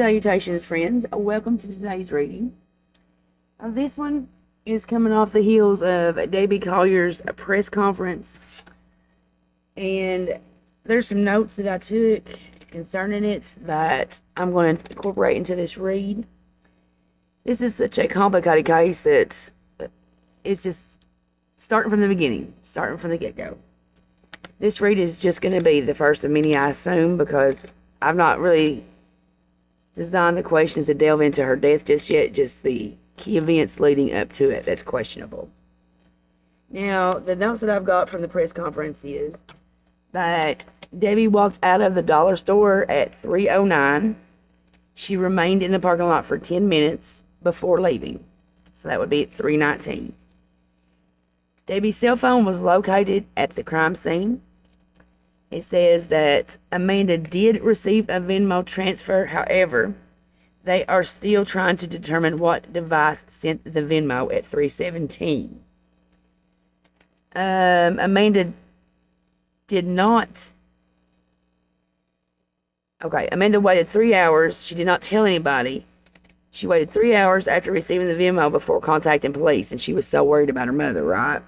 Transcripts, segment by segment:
Salutations, friends. Welcome to today's reading. This one is coming off the heels of Debbie Collier's press conference. And there's some notes that I took concerning it that I'm going to incorporate into this read. This is such a complicated case that it's just starting from the beginning, starting from the get-go. This read is just going to be the first of many, I assume, because I've not really designed the questions to delve into her death just yet, just the key events leading up to it that's questionable. Now, the notes that I've got from the press conference is that Debbie walked out of the dollar store at 3:09. She remained in the parking lot for 10 minutes before leaving. So that would be at 3:19. Debbie's cell phone was located at the crime scene. It says that Amanda did receive a Venmo transfer. However, they are still trying to determine what device sent the Venmo at 3:17. Amanda did not. Okay, Amanda waited 3 hours. She did not tell anybody. She waited 3 hours after receiving the Venmo before contacting police, and she was so worried about her mother, right?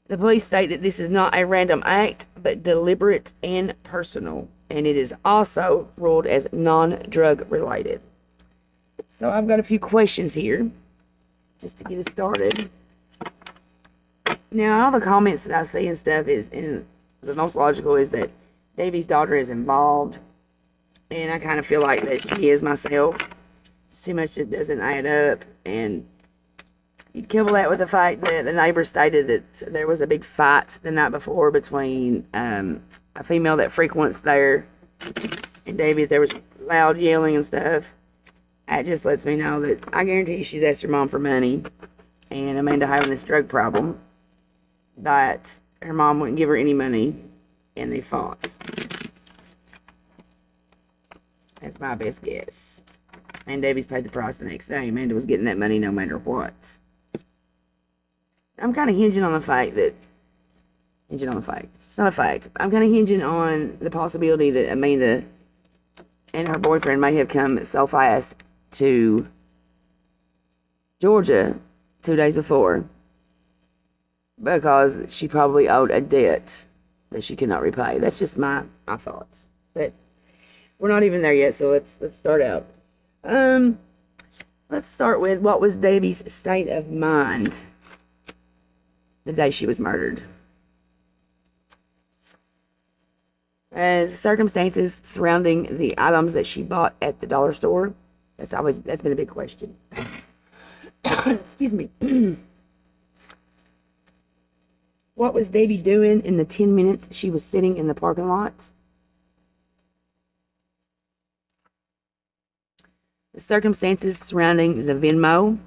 The police state that this is not a random act, but deliberate and personal, and it is also ruled as non-drug related. So I've got a few questions here, just to get us started. Now, all the comments that I see and stuff is, in the most logical is that Debbie's daughter is involved, and I kind of feel like that she is myself. It's too much that doesn't add up, and you couple that with the fact that the neighbor stated that there was a big fight the night before between a female that frequents there and Debbie. There was loud yelling and stuff. That just lets me know that I guarantee you she's asked her mom for money, and Amanda having this drug problem, that her mom wouldn't give her any money, and they fought. That's my best guess. And Debbie's paid the price the next day. Amanda was getting that money no matter what. I'm kind of hinging on the fact that, it's not a fact. I'm kind of hinging on the possibility that Amanda and her boyfriend may have come so fast to Georgia 2 days before because she probably owed a debt that she could not repay. That's just my thoughts. But we're not even there yet, so let's start out. Let's start with what was Debbie's state of mind the day she was murdered. As circumstances surrounding the items that she bought at the dollar store, that's been a big question. Excuse me. What was Debbie doing in the 10 minutes she was sitting in the parking lot? The circumstances surrounding the Venmo.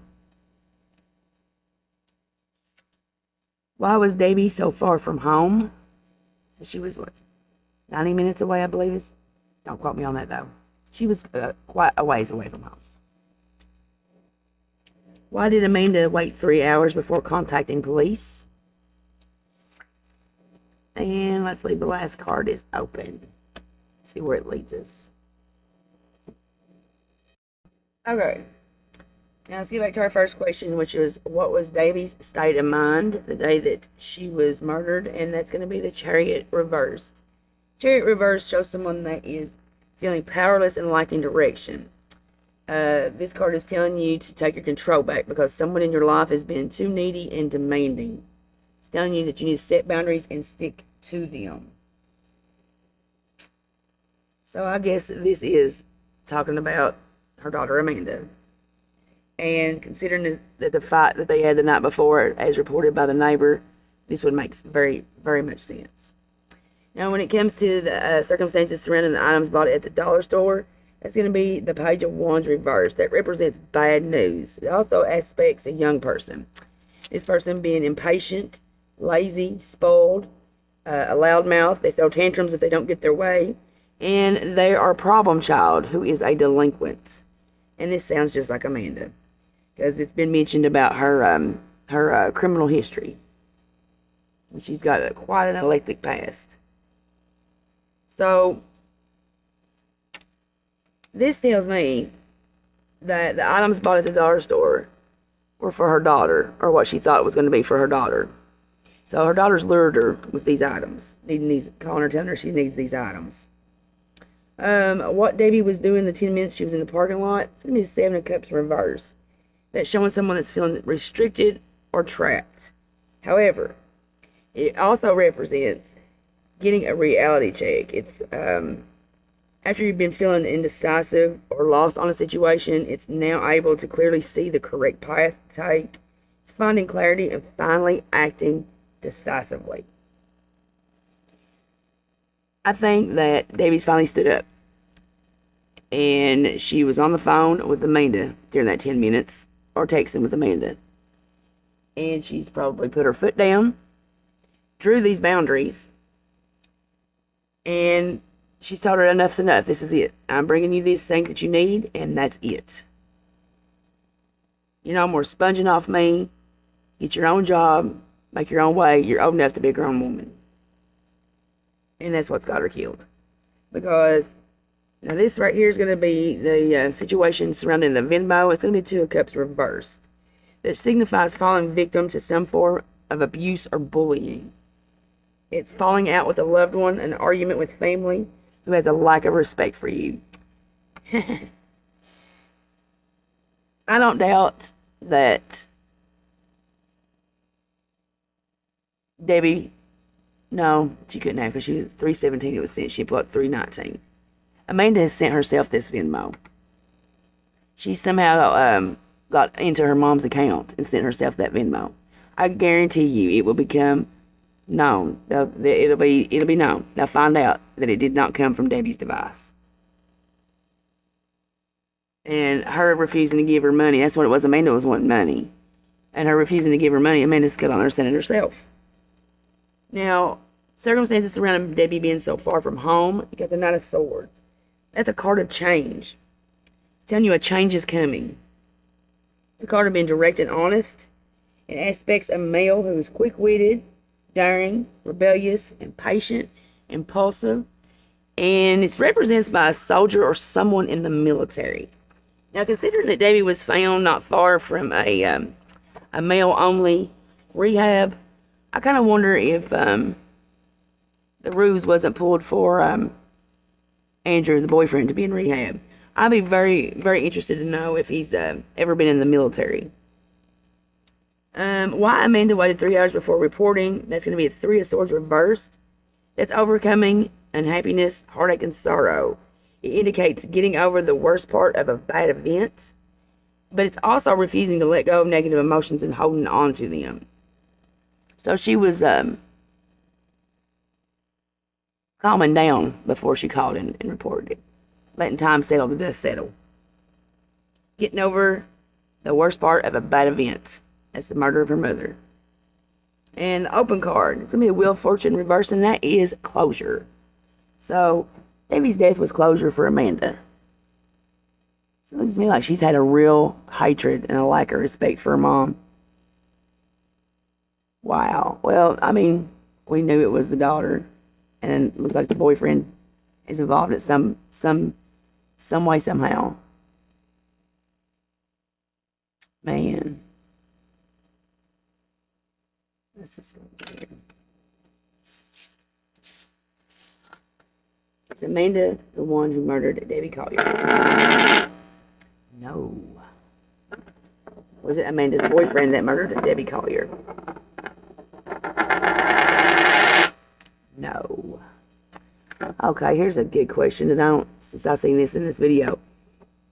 Why was Debbie so far from home? She was, 90 minutes away, I believe is. Don't quote me on that, though. She was quite a ways away from home. Why did Amanda wait 3 hours before contacting police? And let's leave the last card is open. See where it leads us. Okay. Now let's get back to our first question, which was, what was Debbie's state of mind the day that she was murdered? And that's going to be the chariot reversed. Chariot reversed shows someone that is feeling powerless and lacking direction. This card is telling you to take your control back because someone in your life has been too needy and demanding. It's telling you that you need to set boundaries and stick to them. So I guess this is talking about her daughter Amanda. And considering that the fight that they had the night before, as reported by the neighbor, this would make very, very much sense. Now, when it comes to the circumstances surrounding the items bought at the dollar store, that's going to be the page of wands reversed. That represents bad news. It also aspects a young person. This person being impatient, lazy, spoiled, a loudmouth. They throw tantrums if they don't get their way. And they are a problem child who is a delinquent. And this sounds just like Amanda, because it's been mentioned about her criminal history. And she's got quite an eclectic past. So This tells me that the items bought at the dollar store were for her daughter, or what she thought it was going to be for her daughter. So her daughter's lured her with these items, calling her, telling her she needs these items. What Debbie was doing the 10 minutes she was in the parking lot, it's going to be the Seven of Cups reversed. That's showing someone that's feeling restricted or trapped. However, it also represents getting a reality check. It's after you've been feeling indecisive or lost on a situation, it's now able to clearly see the correct path to take. It's finding clarity and finally acting decisively. I think that Debbie's finally stood up. And she was on the phone with Amanda during that 10 minutes, or texting with Amanda. And she's probably put her foot down, drew these boundaries, and she's told her enough's enough. This is it. I'm bringing you these things that you need, and that's it. You're no more sponging off me. Get your own job, make your own way. You're old enough to be a grown woman. And that's what's got her killed. Because now this right here is going to be the situation surrounding the Venmo. It's going to be Two of Cups reversed. That signifies falling victim to some form of abuse or bullying. It's falling out with a loved one, an argument with family who has a lack of respect for you. I don't doubt that Debbie, no, she couldn't have, because she was 317 it was sent. She put up 319. Amanda has sent herself this Venmo. She somehow got into her mom's account and sent herself that Venmo. I guarantee you it will become known. It'll be known. They'll find out that it did not come from Debbie's device. And her refusing to give her money, that's what it was. Amanda was wanting money. And her refusing to give her money, Amanda's got on her sent it herself. Now, circumstances surrounding Debbie being so far from home, you got the Knight of Swords. That's a card of change. It's telling you a change is coming. It's a card of being direct and honest. It aspects a male who is quick-witted, daring, rebellious, impatient, impulsive. And it's represented by a soldier or someone in the military. Now, considering that Debbie was found not far from a male-only rehab, I kind of wonder if the ruse wasn't pulled for Andrew, the boyfriend, to be in rehab. I'd be very, very interested to know if he's ever been in the military. Why Amanda waited 3 hours before reporting. That's going to be a Three of Swords reversed. That's overcoming unhappiness, heartache, and sorrow. It indicates getting over the worst part of a bad event, but it's also refusing to let go of negative emotions and holding on to them. So she was calming down before she called and reported it. Letting time settle, the dust settle. Getting over the worst part of a bad event. That's the murder of her mother. And the open card, it's going to be a Wheel of Fortune reverse, and that is closure. So, Debbie's death was closure for Amanda. So it looks to me like she's had a real hatred and a lack of respect for her mom. Wow. Well, I mean, we knew it was the daughter, and it looks like the boyfriend is involved in some way, somehow. Man. This is weird. Is Amanda the one who murdered Debbie Collier? No. Was it Amanda's boyfriend that murdered Debbie Collier? No. Okay, here's a good question that since I seen this in this video.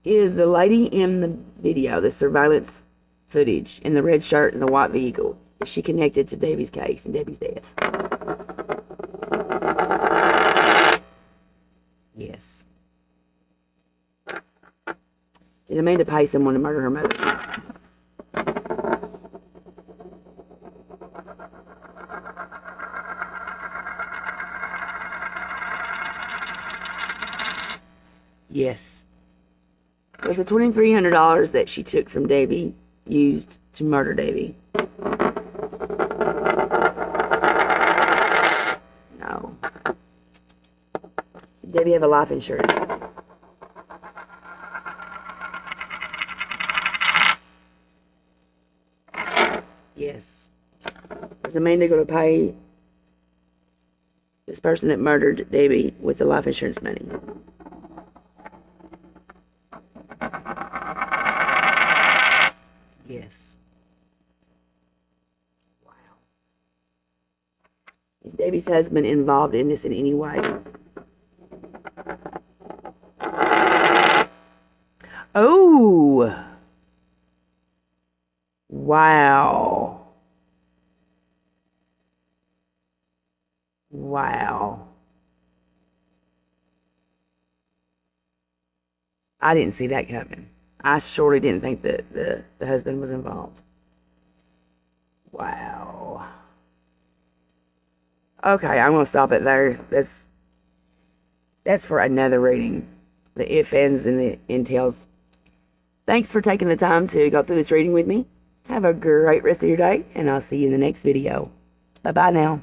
Is the lady in the video, the surveillance footage, in the red shirt and the white vehicle, is she connected to Debbie's case and Debbie's death? Yes. Did Amanda pay someone to murder her mother? Yes. Was the $2,300 that she took from Debbie used to murder Debbie? No. Did Debbie have a life insurance? Is Amanda going to pay this person that murdered Debbie with the life insurance money? Yes. Wow. Is Debbie's husband involved in this in any way? Oh. Wow. Wow. I didn't see that coming. I surely didn't think that the husband was involved. Wow. Okay, I'm gonna stop it there. That's for another reading. The if, ands, and the entails. Thanks for taking the time to go through this reading with me. Have a great rest of your day, and I'll see you in the next video. Bye-bye now.